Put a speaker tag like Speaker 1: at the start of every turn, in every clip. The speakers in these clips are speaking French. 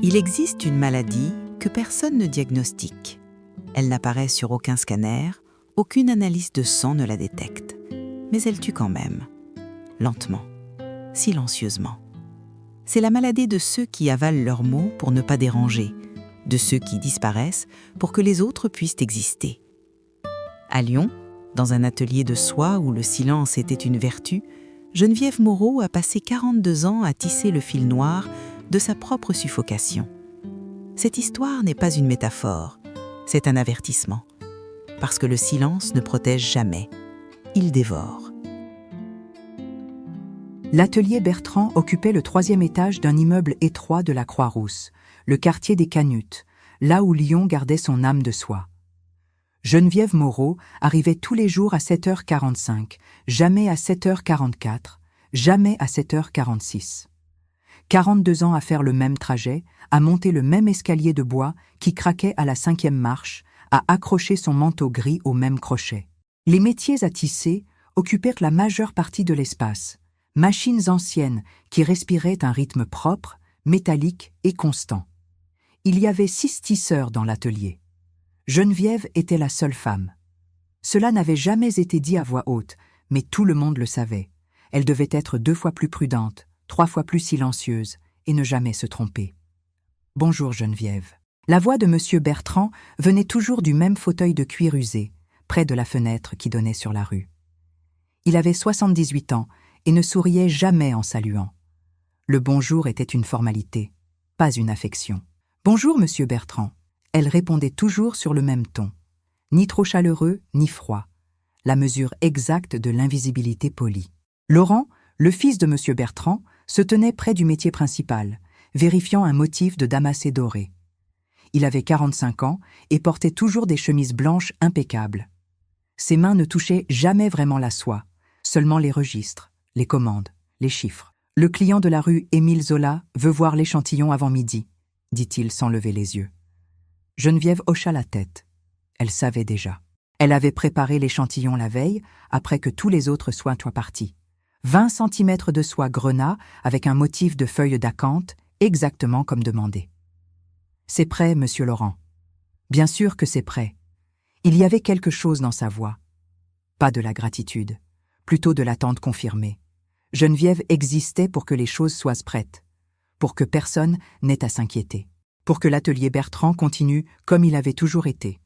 Speaker 1: Il existe une maladie que personne ne diagnostique. Elle n'apparaît sur aucun scanner, aucune analyse de sang ne la détecte. Mais elle tue quand même, lentement, silencieusement. C'est la maladie de ceux qui avalent leurs mots pour ne pas déranger, de ceux qui disparaissent pour que les autres puissent exister. À Lyon, dans un atelier de soie où le silence était une vertu, Geneviève Moreau a passé 42 ans à tisser le fil noir de sa propre suffocation. Cette histoire n'est pas une métaphore, c'est un avertissement. Parce que le silence ne protège jamais, il dévore.
Speaker 2: L'atelier Bertrand occupait le 3e étage d'un immeuble étroit de la Croix-Rousse, le quartier des Canutes, là où Lyon gardait son âme de soie. Geneviève Moreau arrivait tous les jours à 7h45, jamais à 7h44, jamais à 7h46. 42 ans à faire le même trajet, à monter le même escalier de bois qui craquait à la 5e marche, à accrocher son manteau gris au même crochet. Les métiers à tisser occupèrent la majeure partie de l'espace, machines anciennes qui respiraient un rythme propre, métallique et constant. Il y avait 6 tisseurs dans l'atelier. Geneviève était la seule femme. Cela n'avait jamais été dit à voix haute, mais tout le monde le savait. Elle devait être 2 fois plus prudente, 3 fois plus silencieuse, et ne jamais se tromper. « Bonjour Geneviève ». La voix de M. Bertrand venait toujours du même fauteuil de cuir usé, près de la fenêtre qui donnait sur la rue. Il avait 78 ans et ne souriait jamais en saluant. Le bonjour était une formalité, pas une affection. « Bonjour, Monsieur Bertrand ». Elle répondait toujours sur le même ton. Ni trop chaleureux, ni froid. La mesure exacte de l'invisibilité polie. Laurent, le fils de Monsieur Bertrand, se tenait près du métier principal, vérifiant un motif de damassé doré. Il avait 45 ans et portait toujours des chemises blanches impeccables. Ses mains ne touchaient jamais vraiment la soie, seulement les registres, les commandes, les chiffres. « Le client de la rue Émile Zola veut voir l'échantillon avant midi », dit-il sans lever les yeux. Geneviève hocha la tête. Elle savait déjà. Elle avait préparé l'échantillon la veille, après que tous les autres soient partis. 20 cm de soie grenat avec un motif de feuilles d'acanthe, exactement comme demandé. « C'est prêt, monsieur Laurent. » Bien sûr que c'est prêt. Il y avait quelque chose dans sa voix. Pas de la gratitude, plutôt de l'attente confirmée. Geneviève existait pour que les choses soient prêtes, pour que personne n'ait à s'inquiéter, pour que l'atelier Bertrand continue comme il avait toujours été.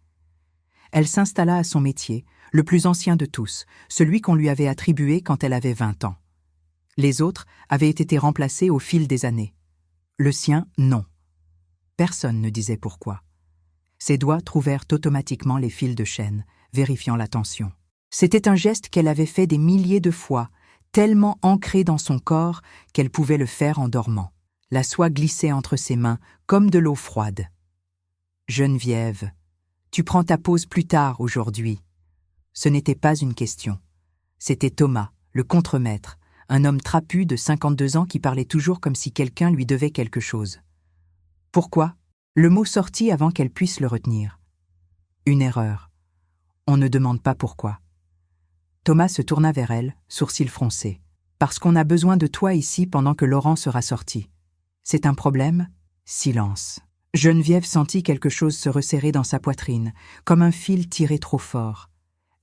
Speaker 2: Elle s'installa à son métier, le plus ancien de tous, celui qu'on lui avait attribué quand elle avait 20 ans. Les autres avaient été remplacés au fil des années. Le sien, non. Personne ne disait pourquoi. Ses doigts trouvèrent automatiquement les fils de chaîne, vérifiant la tension. C'était un geste qu'elle avait fait des milliers de fois, tellement ancré dans son corps qu'elle pouvait le faire en dormant. La soie glissait entre ses mains comme de l'eau froide. « Geneviève, tu prends ta pause plus tard aujourd'hui. » Ce n'était pas une question. C'était Thomas, le contremaître, un homme trapu de 52 ans qui parlait toujours comme si quelqu'un lui devait quelque chose. « Pourquoi ?» Le mot sortit avant qu'elle puisse le retenir. Une erreur. On ne demande pas pourquoi. Thomas se tourna vers elle, sourcils froncés. « Parce qu'on a besoin de toi ici pendant que Laurent sera sorti. » C'est un problème ? Silence. Geneviève sentit quelque chose se resserrer dans sa poitrine, comme un fil tiré trop fort.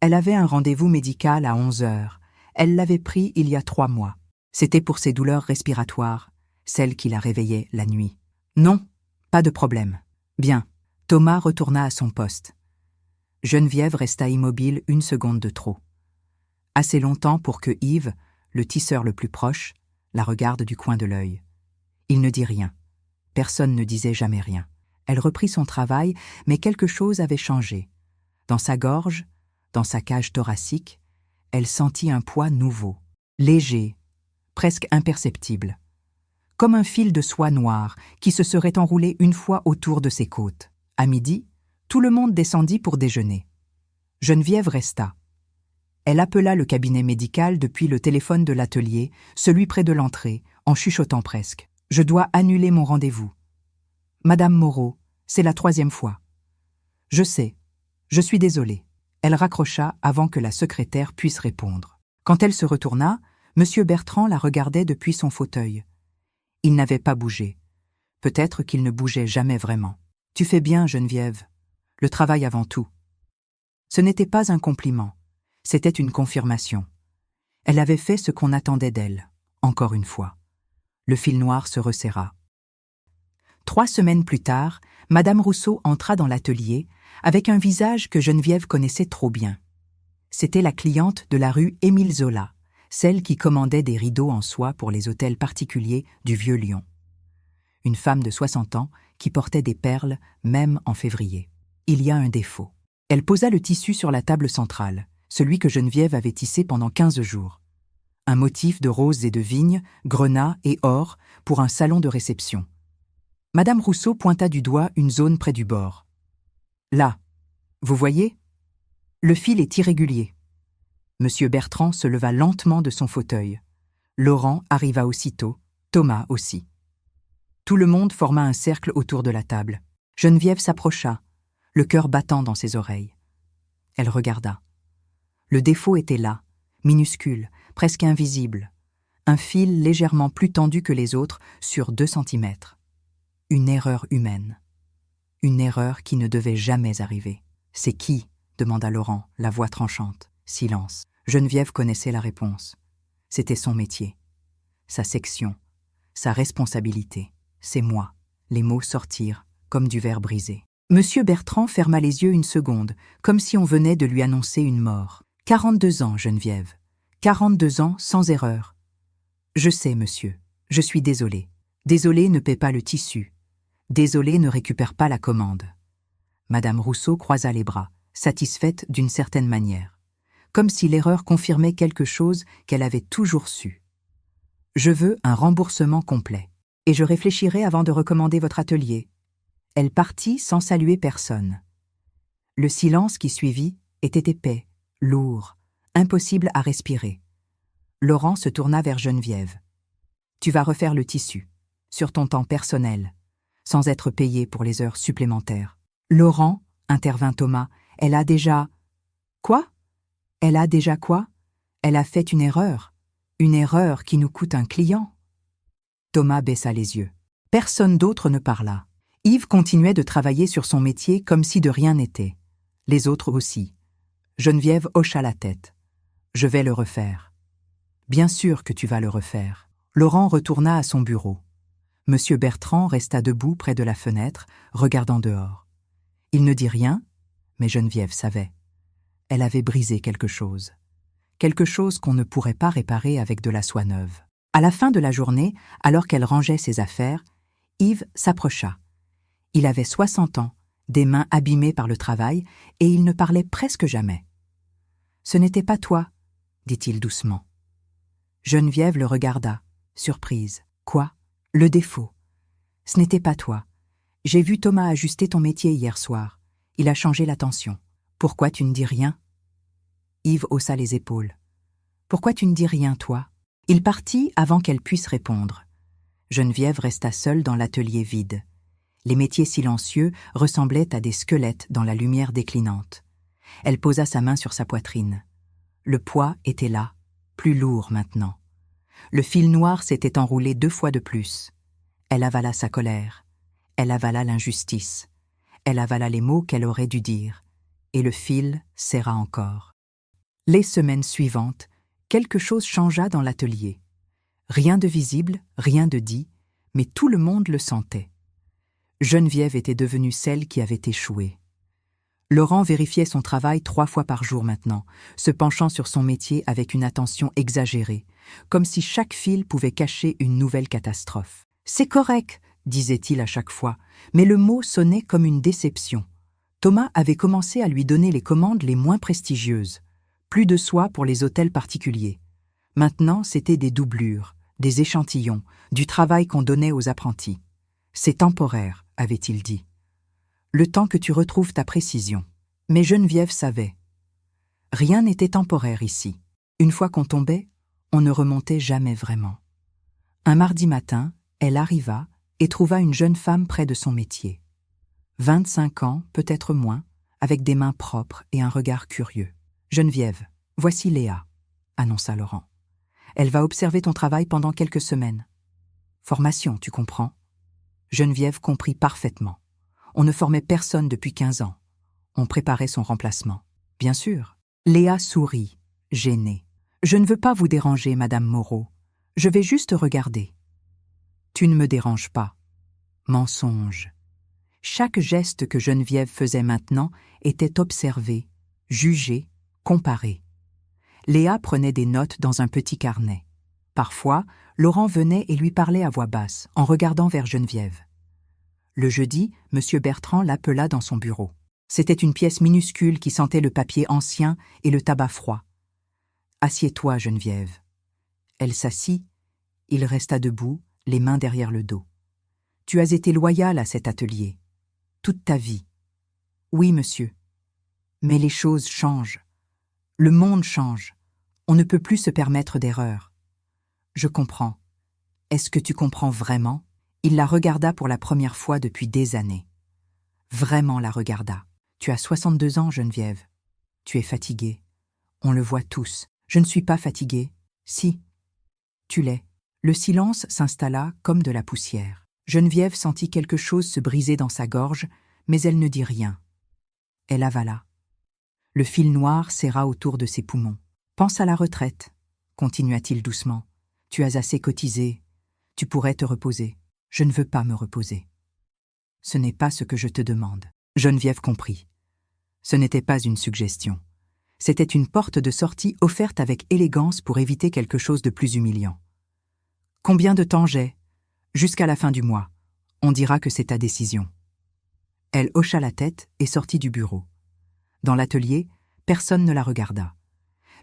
Speaker 2: Elle avait un rendez-vous médical à 11h. Elle l'avait pris il y a 3 mois. C'était pour ses douleurs respiratoires, celles qui la réveillaient la nuit. Non, pas de problème. Bien. Thomas retourna à son poste. Geneviève resta immobile 1 seconde de trop. Assez longtemps pour que Yves, le tisseur le plus proche, la regarde du coin de l'œil. Il ne dit rien. Personne ne disait jamais rien. Elle reprit son travail, mais quelque chose avait changé. Dans sa gorge, dans sa cage thoracique, elle sentit un poids nouveau, léger, presque imperceptible. Comme un fil de soie noire qui se serait enroulé une fois autour de ses côtes. À midi, tout le monde descendit pour déjeuner. Geneviève resta. Elle appela le cabinet médical depuis le téléphone de l'atelier, celui près de l'entrée, en chuchotant presque. « Je dois annuler mon rendez-vous. Madame Moreau, c'est la 3e fois. »« Je sais. Je suis désolée. » Elle raccrocha avant que la secrétaire puisse répondre. Quand elle se retourna, M. Bertrand la regardait depuis son fauteuil. Il n'avait pas bougé. Peut-être qu'il ne bougeait jamais vraiment. « Tu fais bien, Geneviève. Le travail avant tout. » Ce n'était pas un compliment, c'était une confirmation. Elle avait fait ce qu'on attendait d'elle, encore une fois. Le fil noir se resserra. 3 semaines plus tard, Madame Rousseau entra dans l'atelier avec un visage que Geneviève connaissait trop bien. C'était la cliente de la rue Émile Zola, celle qui commandait des rideaux en soie pour les hôtels particuliers du Vieux Lyon. Une femme de 60 ans qui portait des perles même en février. Il y a un défaut. Elle posa le tissu sur la table centrale, celui que Geneviève avait tissé pendant 15 jours. Un motif de roses et de vignes, grenats et or pour un salon de réception. Madame Rousseau pointa du doigt une zone près du bord. « Là, vous voyez ? Le fil est irrégulier. » Monsieur Bertrand se leva lentement de son fauteuil. Laurent arriva aussitôt, Thomas aussi. Tout le monde forma un cercle autour de la table. Geneviève s'approcha, le cœur battant dans ses oreilles. Elle regarda. Le défaut était là, minuscule, presque invisible. Un fil légèrement plus tendu que les autres sur 2 centimètres. Une erreur humaine. Une erreur qui ne devait jamais arriver. « C'est qui ?» demanda Laurent, la voix tranchante. Silence. Geneviève connaissait la réponse. C'était son métier. Sa section. Sa responsabilité. C'est moi. Les mots sortirent, comme du verre brisé. Monsieur Bertrand ferma les yeux une seconde, comme si on venait de lui annoncer une mort. 42 ans, Geneviève. 42 ans sans erreur. Je sais, monsieur. Je suis désolé. Désolé ne paie pas le tissu. Désolé ne récupère pas la commande. Madame Rousseau croisa les bras, satisfaite d'une certaine manière, comme si l'erreur confirmait quelque chose qu'elle avait toujours su. Je veux un remboursement complet, et je réfléchirai avant de recommander votre atelier. Elle partit sans saluer personne. Le silence qui suivit était épais, lourd, impossible à respirer. Laurent se tourna vers Geneviève. « Tu vas refaire le tissu, sur ton temps personnel, sans être payé pour les heures supplémentaires. »« Laurent, » intervint Thomas, « elle a déjà... »« Quoi ? Elle a déjà quoi ? Elle a fait une erreur qui nous coûte un client. » Thomas baissa les yeux. Personne d'autre ne parla. Yves continuait de travailler sur son métier comme si de rien n'était. Les autres aussi. Geneviève hocha la tête. « Je vais le refaire. »« Bien sûr que tu vas le refaire. » Laurent retourna à son bureau. Monsieur Bertrand resta debout près de la fenêtre, regardant dehors. Il ne dit rien, mais Geneviève savait. Elle avait brisé quelque chose. Quelque chose qu'on ne pourrait pas réparer avec de la soie neuve. À la fin de la journée, alors qu'elle rangeait ses affaires, Yves s'approcha. Il avait 60 ans, des mains abîmées par le travail, et il ne parlait presque jamais. « Ce n'était pas toi, » dit-il doucement. Geneviève le regarda, surprise. « Quoi ? Le défaut. Ce n'était pas toi. J'ai vu Thomas ajuster ton métier hier soir. Il a changé la tension. Pourquoi tu ne dis rien ?» Yves haussa les épaules. « Pourquoi tu ne dis rien, toi ?» Il partit avant qu'elle puisse répondre. Geneviève resta seule dans l'atelier vide. Les métiers silencieux ressemblaient à des squelettes dans la lumière déclinante. Elle posa sa main sur sa poitrine. Le poids était là, plus lourd maintenant. Le fil noir s'était enroulé 2 fois de plus. Elle avala sa colère. Elle avala l'injustice. Elle avala les mots qu'elle aurait dû dire. Et le fil serra encore. Les semaines suivantes, quelque chose changea dans l'atelier. Rien de visible, rien de dit, mais tout le monde le sentait. Geneviève était devenue celle qui avait échoué. Laurent vérifiait son travail 3 fois par jour maintenant, se penchant sur son métier avec une attention exagérée, comme si chaque fil pouvait cacher une nouvelle catastrophe. « C'est correct », disait-il à chaque fois, mais le mot sonnait comme une déception. Thomas avait commencé à lui donner les commandes les moins prestigieuses. Plus de soie pour les hôtels particuliers. Maintenant, c'était des doublures, des échantillons, du travail qu'on donnait aux apprentis. « C'est temporaire », avait-il dit. « Le temps que tu retrouves ta précision. » Mais Geneviève savait. Rien n'était temporaire ici. Une fois qu'on tombait, on ne remontait jamais vraiment. Un mardi matin, elle arriva et trouva une jeune femme près de son métier. 25 ans, peut-être moins, avec des mains propres et un regard curieux. « Geneviève, voici Léa, » annonça Laurent. « Elle va observer ton travail pendant quelques semaines. Formation, tu comprends ? Geneviève comprit parfaitement. On ne formait personne depuis 15 ans. On préparait son remplacement. Bien sûr. Léa sourit, gênée. Je ne veux pas vous déranger, Madame Moreau. Je vais juste regarder. Tu ne me déranges pas. Mensonge. Chaque geste que Geneviève faisait maintenant était observé, jugé, comparé. Léa prenait des notes dans un petit carnet. Parfois, Laurent venait et lui parlait à voix basse, en regardant vers Geneviève. Le jeudi, M. Bertrand l'appela dans son bureau. C'était une pièce minuscule qui sentait le papier ancien et le tabac froid. « Assieds-toi, Geneviève. » Elle s'assit. Il resta debout, les mains derrière le dos. « Tu as été loyale à cet atelier. Toute ta vie. »« Oui, monsieur. Mais les choses changent. Le monde change. On ne peut plus se permettre d'erreurs. »« Je comprends. Est-ce que tu comprends vraiment ?» Il la regarda pour la première fois depuis des années. Vraiment la regarda. « Tu as 62 ans, Geneviève. Tu es fatiguée. On le voit tous. Je ne suis pas fatiguée. Si. Tu l'es. » Le silence s'installa comme de la poussière. Geneviève sentit quelque chose se briser dans sa gorge, mais elle ne dit rien. Elle avala. Le fil noir serra autour de ses poumons. « Pense à la retraite, » continua-t-il doucement. « Tu as assez cotisé. Tu pourrais te reposer. » « Je ne veux pas me reposer. »« Ce n'est pas ce que je te demande. » Geneviève comprit. Ce n'était pas une suggestion. C'était une porte de sortie offerte avec élégance pour éviter quelque chose de plus humiliant. « Combien de temps j'ai ? » ?»« Jusqu'à la fin du mois. On dira que c'est ta décision. » Elle hocha la tête et sortit du bureau. Dans l'atelier, personne ne la regarda.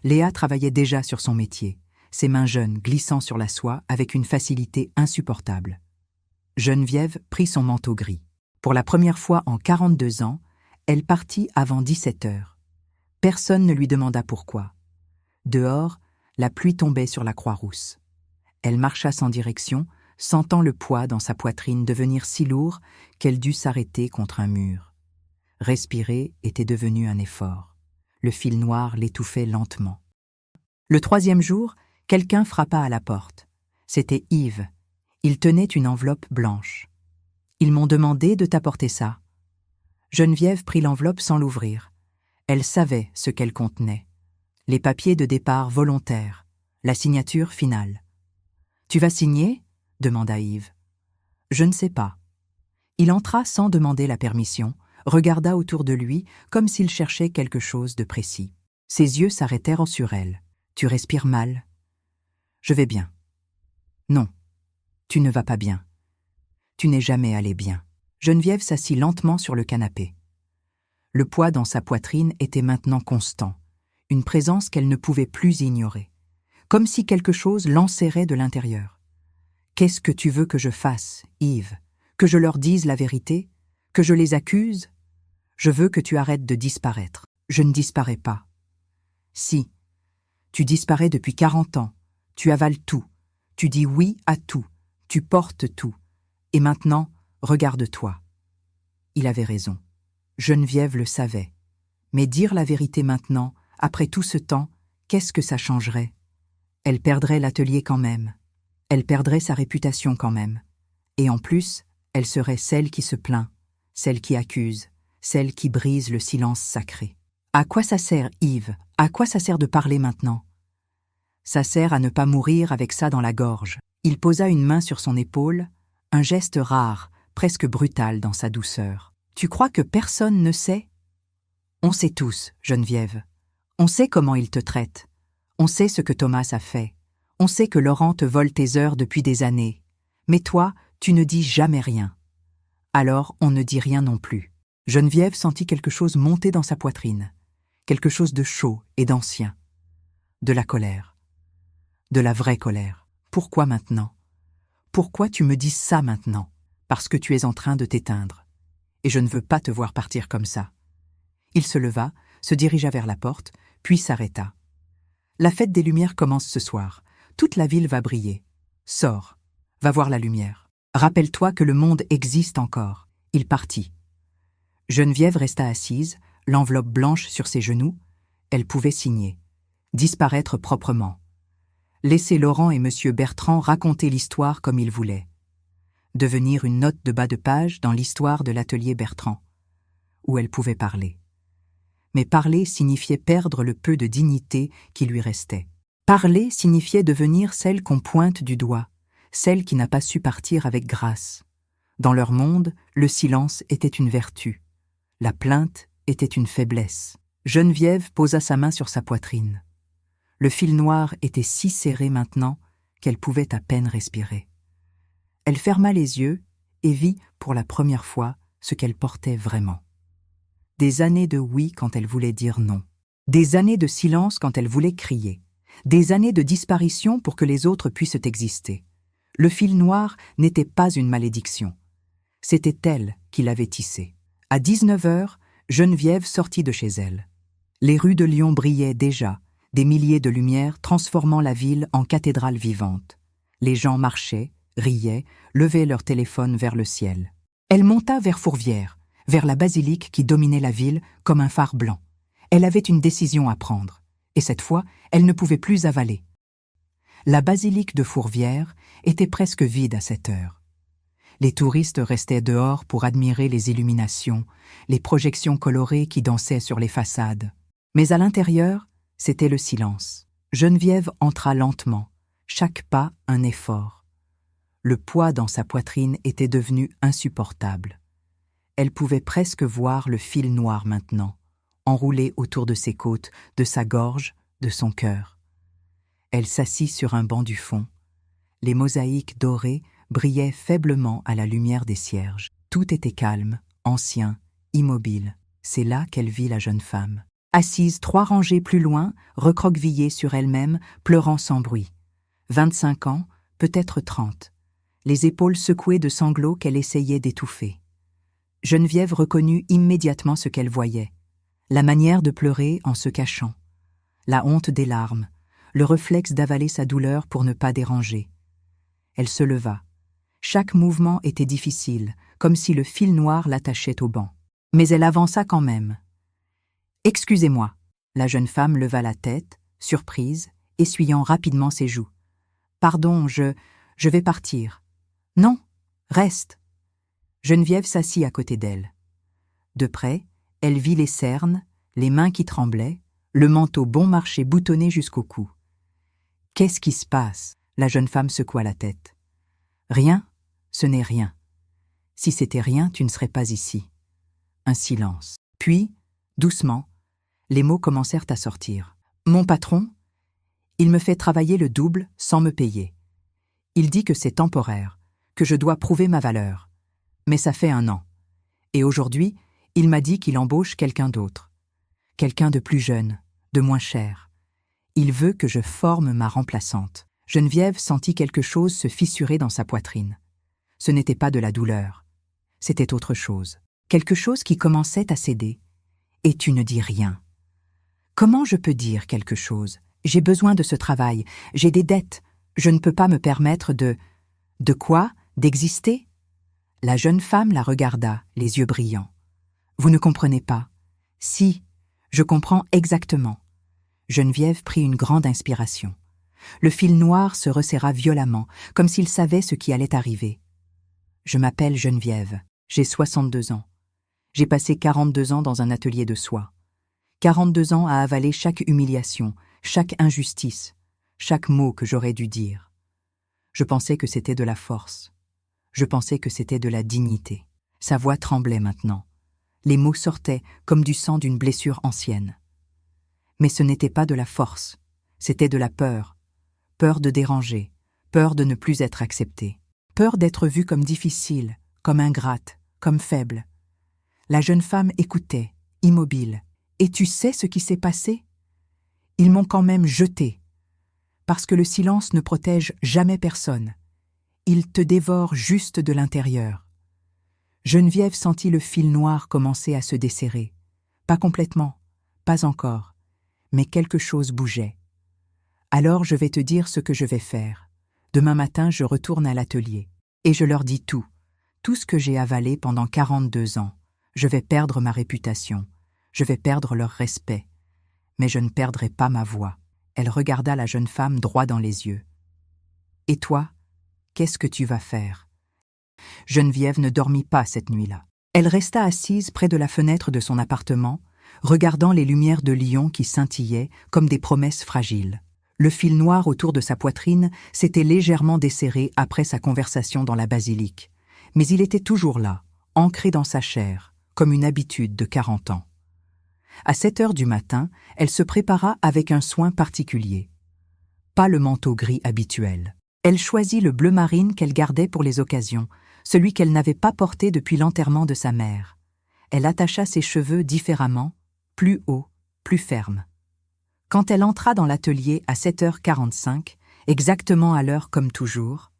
Speaker 2: Léa travaillait déjà sur son métier, ses mains jeunes glissant sur la soie avec une facilité insupportable. Geneviève prit son manteau gris. Pour la première fois en 42 ans, elle partit avant 17 heures. Personne ne lui demanda pourquoi. Dehors, la pluie tombait sur la Croix-Rousse. Elle marcha sans direction, sentant le poids dans sa poitrine devenir si lourd qu'elle dut s'arrêter contre un mur. Respirer était devenu un effort. Le fil noir l'étouffait lentement. Le 3e jour, quelqu'un frappa à la porte. C'était Yves. Il tenait une enveloppe blanche. « Ils m'ont demandé de t'apporter ça. » Geneviève prit l'enveloppe sans l'ouvrir. Elle savait ce qu'elle contenait. Les papiers de départ volontaires, la signature finale. « Tu vas signer ?» demanda Yves. « Je ne sais pas. » Il entra sans demander la permission, regarda autour de lui comme s'il cherchait quelque chose de précis. Ses yeux s'arrêtèrent sur elle. « Tu respires mal. »« Je vais bien. »« Non. Tu ne vas pas bien. Tu n'es jamais allé bien. » Geneviève s'assit lentement sur le canapé. Le poids dans sa poitrine était maintenant constant, une présence qu'elle ne pouvait plus ignorer, comme si quelque chose l'enserrait de l'intérieur. « Qu'est-ce que tu veux que je fasse, Yves ? Que je leur dise la vérité ? Que je les accuse ? Je veux que tu arrêtes de disparaître. Je ne disparais pas. » « Si. Tu disparais depuis 40 ans. Tu avales tout. Tu dis oui à tout. Tu portes tout. Et maintenant, regarde-toi. » Il avait raison. Geneviève le savait. Mais dire la vérité maintenant, après tout ce temps, qu'est-ce que ça changerait ? Elle perdrait l'atelier quand même. Elle perdrait sa réputation quand même. Et en plus, elle serait celle qui se plaint, celle qui accuse, celle qui brise le silence sacré. À quoi ça sert, Yves ? À quoi ça sert de parler maintenant ? Ça sert à ne pas mourir avec ça dans la gorge. Il posa une main sur son épaule, un geste rare, presque brutal dans sa douceur. « Tu crois que personne ne sait ? On sait tous, Geneviève. On sait comment il te traite. On sait ce que Thomas a fait. On sait que Laurent te vole tes heures depuis des années. Mais toi, tu ne dis jamais rien. Alors on ne dit rien non plus. » Geneviève sentit quelque chose monter dans sa poitrine. Quelque chose de chaud et d'ancien. De la colère. De la vraie colère. Pourquoi maintenant ? Pourquoi tu me dis ça maintenant ? Parce que tu es en train de t'éteindre. Et je ne veux pas te voir partir comme ça. Il se leva, se dirigea vers la porte, puis s'arrêta. La fête des Lumières commence ce soir. Toute la ville va briller. Sors. Va voir la lumière. Rappelle-toi que le monde existe encore. Il partit. Geneviève resta assise, l'enveloppe blanche sur ses genoux. Elle pouvait signer. Disparaître proprement. Laisser Laurent et M. Bertrand raconter l'histoire comme ils voulaient. devenir une note de bas de page dans l'histoire de l'atelier Bertrand, où elle pouvait parler. Mais parler signifiait perdre le peu de dignité qui lui restait. Parler signifiait devenir celle qu'on pointe du doigt, celle qui n'a pas su partir avec grâce. Dans leur monde, le silence était une vertu. La plainte était une faiblesse. Geneviève posa sa main sur sa poitrine. Le fil noir était si serré maintenant qu'elle pouvait à peine respirer. Elle ferma les yeux et vit pour la première fois ce qu'elle portait vraiment. Des années de oui quand elle voulait dire non. Des années de silence quand elle voulait crier. Des années de disparition pour que les autres puissent exister. Le fil noir n'était pas une malédiction. C'était elle qui l'avait tissé. À 19h, Geneviève sortit de chez elle. Les rues de Lyon brillaient déjà, des milliers de lumières transformant la ville en cathédrale vivante. Les gens marchaient, riaient, levaient leur téléphone vers le ciel. Elle monta vers Fourvière, vers la basilique qui dominait la ville comme un phare blanc. Elle avait une décision à prendre, et cette fois, elle ne pouvait plus avaler. La basilique de Fourvière était presque vide à cette heure. Les touristes restaient dehors pour admirer les illuminations, les projections colorées qui dansaient sur les façades. Mais à l'intérieur, c'était le silence. Geneviève entra lentement, chaque pas un effort. Le poids dans sa poitrine était devenu insupportable. Elle pouvait presque voir le fil noir maintenant, enroulé autour de ses côtes, de sa gorge, de son cœur. Elle s'assit sur un banc du fond. Les mosaïques dorées brillaient faiblement à la lumière des cierges. Tout était calme, ancien, immobile. C'est là qu'elle vit la jeune femme. Assise 3 rangées plus loin, recroquevillée sur elle-même, pleurant sans bruit. 25 ans, peut-être 30. Les épaules secouées de sanglots qu'elle essayait d'étouffer. Geneviève reconnut immédiatement ce qu'elle voyait. La manière de pleurer en se cachant. La honte des larmes, le réflexe d'avaler sa douleur pour ne pas déranger. Elle se leva. Chaque mouvement était difficile, comme si le fil noir l'attachait au banc. Mais elle avança quand même. « Excusez-moi ». La jeune femme leva la tête, surprise, essuyant rapidement ses joues. « Pardon, je vais partir. »« Non, reste ». Geneviève s'assit à côté d'elle. De près, elle vit les cernes, les mains qui tremblaient, le manteau bon marché boutonné jusqu'au cou. « Qu'est-ce qui se passe ?» La jeune femme secoua la tête. « Rien, ce n'est rien. Si c'était rien, tu ne serais pas ici. » Un silence. Puis, doucement, les mots commencèrent à sortir. « Mon patron, il me fait travailler le double sans me payer. Il dit que c'est temporaire, que je dois prouver ma valeur. Mais ça fait 1 an. Et aujourd'hui, il m'a dit qu'il embauche quelqu'un d'autre. Quelqu'un de plus jeune, de moins cher. Il veut que je forme ma remplaçante. » Geneviève sentit quelque chose se fissurer dans sa poitrine. Ce n'était pas de la douleur. C'était autre chose. Quelque chose qui commençait à céder. Et tu ne dis rien. Comment je peux dire quelque chose? J'ai besoin de ce travail. J'ai des dettes. Je ne peux pas me permettre de... De quoi? D'exister? La jeune femme la regarda, les yeux brillants. Vous ne comprenez pas. Si, je comprends exactement. Geneviève prit une grande inspiration. Le fil noir se resserra violemment, comme s'il savait ce qui allait arriver. Je m'appelle Geneviève. J'ai 62 ans. J'ai passé 42 ans dans un atelier de soie. 42 ans à avaler chaque humiliation, chaque injustice, chaque mot que j'aurais dû dire. Je pensais que c'était de la force. Je pensais que c'était de la dignité. Sa voix tremblait maintenant. Les mots sortaient comme du sang d'une blessure ancienne. Mais ce n'était pas de la force, c'était de la peur. Peur de déranger, peur de ne plus être acceptée. Peur d'être vue comme difficile, comme ingrate, comme faible. La jeune femme écoutait, immobile. Et tu sais ce qui s'est passé? Ils m'ont quand même jetée. Parce que le silence ne protège jamais personne. Il te dévore juste de l'intérieur. Geneviève sentit le fil noir commencer à se desserrer. Pas complètement, pas encore, mais quelque chose bougeait. Alors je vais te dire ce que je vais faire. Demain matin, je retourne à l'atelier. Et je leur dis tout ce que j'ai avalé pendant 42 ans. Je vais perdre ma réputation. Je vais perdre leur respect. Mais je ne perdrai pas ma voix. Elle regarda la jeune femme droit dans les yeux. Et toi, qu'est-ce que tu vas faire? Geneviève ne dormit pas cette nuit-là. Elle resta assise près de la fenêtre de son appartement, regardant les lumières de Lyon qui scintillaient comme des promesses fragiles. Le fil noir autour de sa poitrine s'était légèrement desserré après sa conversation dans la basilique, mais il était toujours là, ancré dans sa chair, comme une habitude de 40 ans. À 7 heures du matin, elle se prépara avec un soin particulier. Pas le manteau gris habituel. Elle choisit le bleu marine qu'elle gardait pour les occasions, celui qu'elle n'avait pas porté depuis l'enterrement de sa mère. Elle attacha ses cheveux différemment, plus hauts, plus fermes. Quand elle entra dans l'atelier à 7h45, exactement à l'heure comme toujours,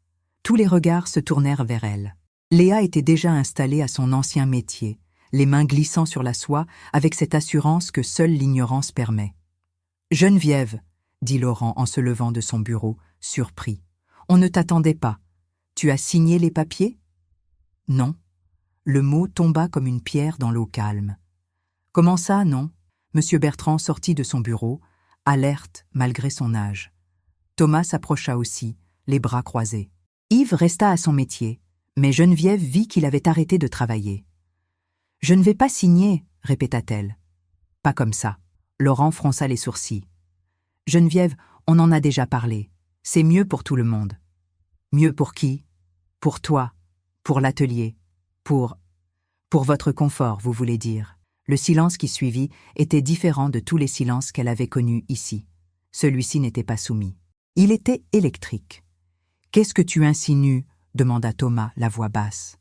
Speaker 2: tous les regards se tournèrent vers elle. Léa était déjà installée à son ancien métier, les mains glissant sur la soie avec cette assurance que seule l'ignorance permet. « Geneviève », dit Laurent en se levant de son bureau, surpris. « On ne t'attendait pas. Tu as signé les papiers ?» « Non. » Le mot tomba comme une pierre dans l'eau calme. « Comment ça, non ?» Monsieur Bertrand sortit de son bureau, alerte malgré son âge. Thomas s'approcha aussi, les bras croisés. Yves resta à son métier, mais Geneviève vit qu'il avait arrêté de travailler. « Je ne vais pas signer, » répéta-t-elle. « Pas comme ça. » Laurent fronça les sourcils. « Geneviève, on en a déjà parlé. C'est mieux pour tout le monde. »« Mieux pour qui ? Pour toi, pour l'atelier, pour votre confort, vous voulez dire. » Le silence qui suivit était différent de tous les silences qu'elle avait connus ici. Celui-ci n'était pas soumis. Il était électrique. « Qu'est-ce que tu insinues ?» demanda Thomas, la voix basse.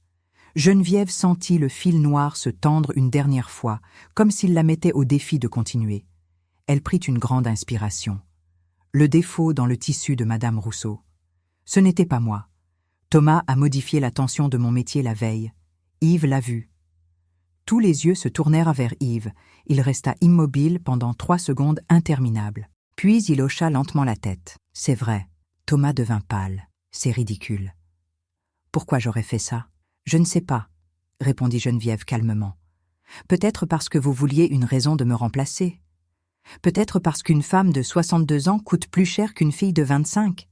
Speaker 2: Geneviève sentit le fil noir se tendre une dernière fois, comme s'il la mettait au défi de continuer. Elle prit une grande inspiration. Le défaut dans le tissu de Madame Rousseau. « Ce n'était pas moi. Thomas a modifié la tension de mon métier la veille. Yves l'a vu. » Tous les yeux se tournèrent vers Yves. Il resta immobile pendant 3 secondes interminables. Puis il hocha lentement la tête. « C'est vrai. » Thomas devint pâle. « C'est ridicule. » « Pourquoi j'aurais fait ça ? » ?»« Je ne sais pas, » répondit Geneviève calmement. « Peut-être parce que vous vouliez une raison de me remplacer. Peut-être parce qu'une femme de 62 ans coûte plus cher qu'une fille de 25. »«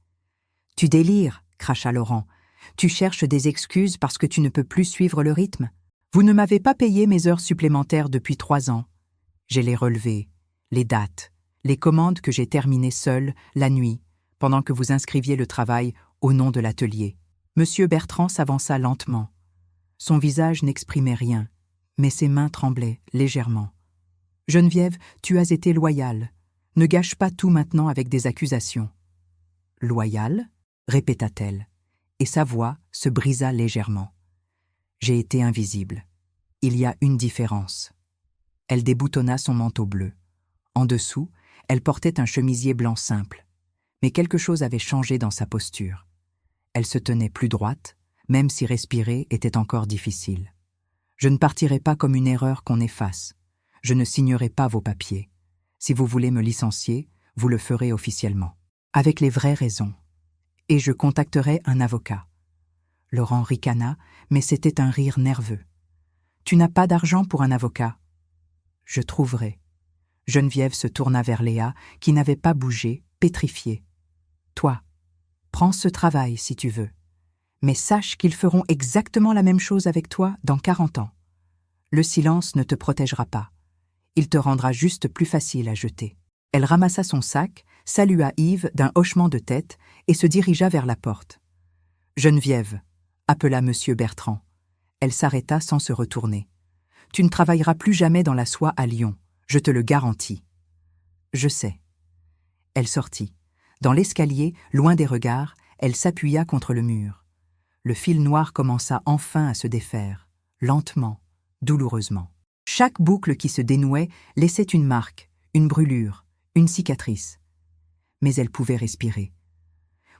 Speaker 2: Tu délires, » cracha Laurent. « Tu cherches des excuses parce que tu ne peux plus suivre le rythme. Vous ne m'avez pas payé mes heures supplémentaires depuis 3 ans. J'ai les relevés, les dates, les commandes que j'ai terminées seule, la nuit, pendant que vous inscriviez le travail au nom de l'atelier. » Monsieur Bertrand s'avança lentement. Son visage n'exprimait rien, mais ses mains tremblaient légèrement. « Geneviève, tu as été loyale. Ne gâche pas tout maintenant avec des accusations. »« Loyale ?» répéta-t-elle, et sa voix se brisa légèrement. « J'ai été invisible. Il y a une différence. » Elle déboutonna son manteau bleu. En dessous, elle portait un chemisier blanc simple, mais quelque chose avait changé dans sa posture. Elle se tenait plus droite, même si respirer était encore difficile. « Je ne partirai pas comme une erreur qu'on efface. Je ne signerai pas vos papiers. Si vous voulez me licencier, vous le ferez officiellement, avec les vraies raisons. Et je contacterai un avocat. » Laurent ricana, mais c'était un rire nerveux. « Tu n'as pas d'argent pour un avocat ? » ?»« Je trouverai. » Geneviève se tourna vers Léa, qui n'avait pas bougé, pétrifiée. « Toi, prends ce travail si tu veux. Mais sache qu'ils feront exactement la même chose avec toi dans 40 ans. Le silence ne te protégera pas. Il te rendra juste plus facile à jeter. » Elle ramassa son sac, salua Yves d'un hochement de tête et se dirigea vers la porte. « Geneviève » appela Monsieur Bertrand. Elle s'arrêta sans se retourner. « Tu ne travailleras plus jamais dans la soie à Lyon, je te le garantis. »« Je sais. » Elle sortit. Dans l'escalier, loin des regards, elle s'appuya contre le mur. Le fil noir commença enfin à se défaire, lentement, douloureusement. Chaque boucle qui se dénouait laissait une marque, une brûlure, une cicatrice. Mais elle pouvait respirer.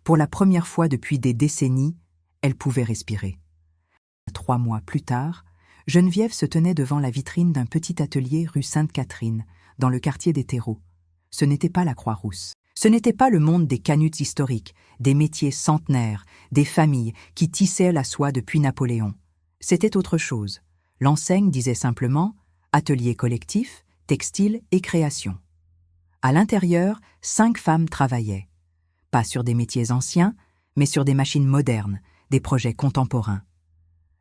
Speaker 2: Pour la première fois depuis des décennies, elle pouvait respirer. 3 mois plus tard, Geneviève se tenait devant la vitrine d'un petit atelier rue Sainte-Catherine, dans le quartier des terreaux. Ce n'était pas la Croix-Rousse. Ce n'était pas le monde des canuts historiques, des métiers centenaires, des familles qui tissaient la soie depuis Napoléon. C'était autre chose. L'enseigne disait simplement « atelier collectif, textile et création ». À l'intérieur, 5 femmes travaillaient. Pas sur des métiers anciens, mais sur des machines modernes, des projets contemporains.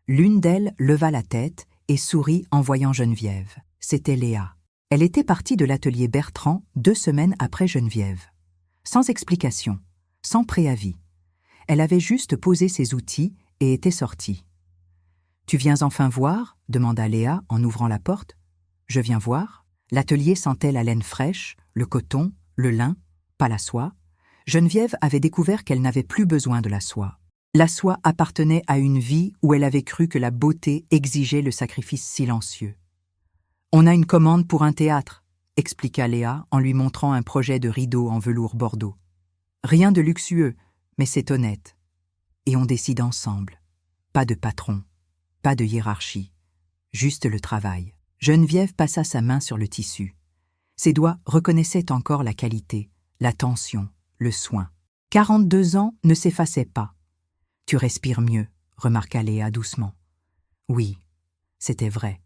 Speaker 2: L'une d'elles leva la tête et sourit en voyant Geneviève. C'était Léa. Elle était partie de l'atelier Bertrand 2 semaines après Geneviève. Sans explication, sans préavis. Elle avait juste posé ses outils et était sortie. « Tu viens enfin voir ?» demanda Léa en ouvrant la porte. « Je viens voir ?» L'atelier sentait la laine fraîche, le coton, le lin, pas la soie. Geneviève avait découvert qu'elle n'avait plus besoin de la soie. La soie appartenait à une vie où elle avait cru que la beauté exigeait le sacrifice silencieux. « On a une commande pour un théâtre », expliqua Léa en lui montrant un projet de rideau en velours bordeaux. « Rien de luxueux, mais c'est honnête. Et on décide ensemble. Pas de patron, pas de hiérarchie, juste le travail. » Geneviève passa sa main sur le tissu. Ses doigts reconnaissaient encore la qualité, l'attention, le soin. 42 ans ne s'effaçaient pas. « Tu respires mieux », remarqua Léa doucement. Oui, c'était vrai.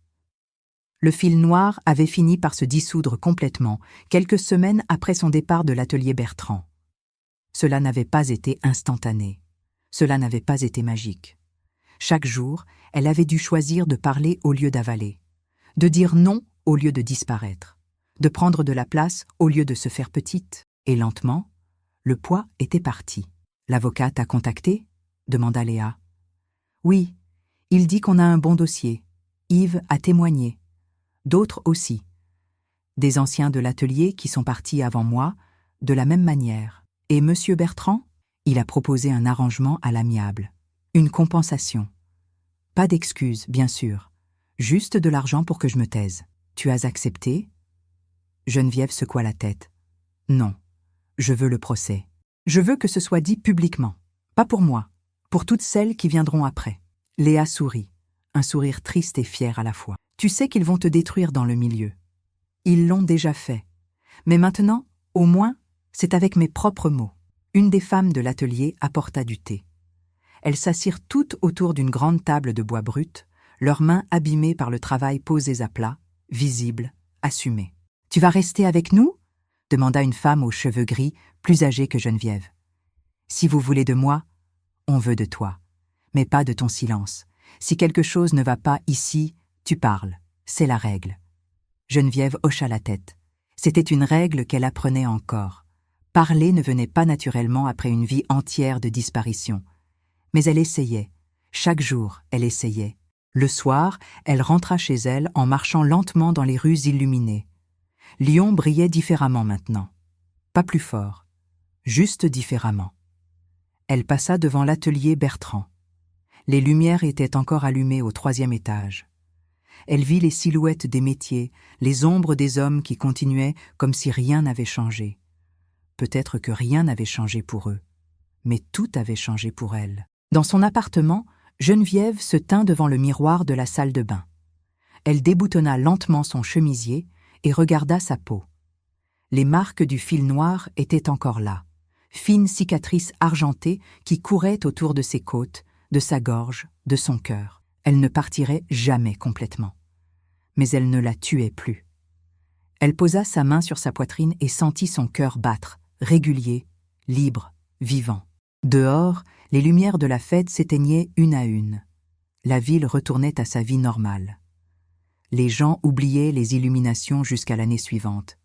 Speaker 2: Le fil noir avait fini par se dissoudre complètement, quelques semaines après son départ de l'atelier Bertrand. Cela n'avait pas été instantané. Cela n'avait pas été magique. Chaque jour, elle avait dû choisir de parler au lieu d'avaler, de dire non au lieu de disparaître, de prendre de la place au lieu de se faire petite. Et lentement, le poids était parti. « L'avocat t'a contacté ?» demanda Léa. « Oui, il dit qu'on a un bon dossier. Yves a témoigné. D'autres aussi. Des anciens de l'atelier qui sont partis avant moi, de la même manière. Et Monsieur Bertrand, il a proposé un arrangement à l'amiable. Une compensation. Pas d'excuses, bien sûr. Juste de l'argent pour que je me taise. Tu as accepté ?» Geneviève secoua la tête. « Non, je veux le procès. Je veux que ce soit dit publiquement. Pas pour moi, pour toutes celles qui viendront après. » Léa sourit, un sourire triste et fier à la fois. « Tu sais qu'ils vont te détruire dans le milieu. Ils l'ont déjà fait. Mais maintenant, au moins, c'est avec mes propres mots. » Une des femmes de l'atelier apporta du thé. Elles s'assirent toutes autour d'une grande table de bois brut, leurs mains abîmées par le travail posées à plat, visibles, assumées. « Tu vas rester avec nous ?» demanda une femme aux cheveux gris, plus âgée que Geneviève. « Si vous voulez de moi, on veut de toi, mais pas de ton silence. Si quelque chose ne va pas ici, tu parles. C'est la règle. » Geneviève hocha la tête. C'était une règle qu'elle apprenait encore. Parler ne venait pas naturellement après une vie entière de disparition. Mais elle essayait. Chaque jour, elle essayait. Le soir, elle rentra chez elle en marchant lentement dans les rues illuminées. Lyon brillait différemment maintenant. Pas plus fort, juste différemment. Elle passa devant l'atelier Bertrand. Les lumières étaient encore allumées au 3e étage. Elle vit les silhouettes des métiers, les ombres des hommes qui continuaient comme si rien n'avait changé. Peut-être que rien n'avait changé pour eux, mais tout avait changé pour elle. Dans son appartement, Geneviève se tint devant le miroir de la salle de bain. Elle déboutonna lentement son chemisier et regarda sa peau. Les marques du fil noir étaient encore là, fines cicatrices argentées qui couraient autour de ses côtes, de sa gorge, de son cœur. Elle ne partirait jamais complètement. Mais elle ne la tuait plus. Elle posa sa main sur sa poitrine et sentit son cœur battre, régulier, libre, vivant. Dehors, les lumières de la fête s'éteignaient une à une. La ville retournait à sa vie normale. Les gens oubliaient les illuminations jusqu'à l'année suivante.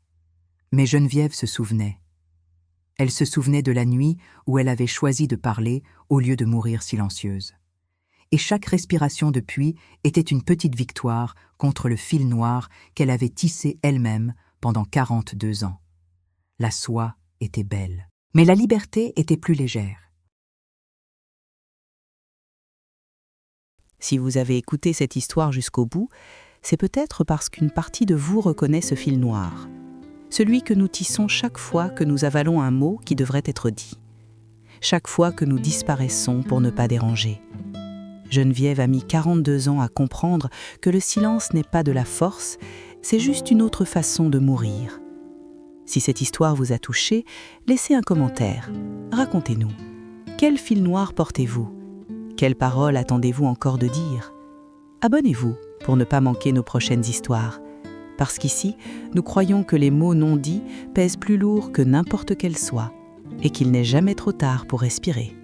Speaker 2: Mais Geneviève se souvenait. Elle se souvenait de la nuit où elle avait choisi de parler au lieu de mourir silencieuse. Et chaque respiration depuis était une petite victoire contre le fil noir qu'elle avait tissé elle-même pendant 42 ans. La soie était belle, mais la liberté était plus légère.
Speaker 1: Si vous avez écouté cette histoire jusqu'au bout, c'est peut-être parce qu'une partie de vous reconnaît ce fil noir, celui que nous tissons chaque fois que nous avalons un mot qui devrait être dit, chaque fois que nous disparaissons pour ne pas déranger. Geneviève a mis 42 ans à comprendre que le silence n'est pas de la force, c'est juste une autre façon de mourir. Si cette histoire vous a touché, laissez un commentaire. Racontez-nous. Quel fil noir portez-vous ? Quelles paroles attendez-vous encore de dire ? Abonnez-vous pour ne pas manquer nos prochaines histoires. Parce qu'ici, nous croyons que les mots non dits pèsent plus lourd que n'importe quel soie et qu'il n'est jamais trop tard pour respirer.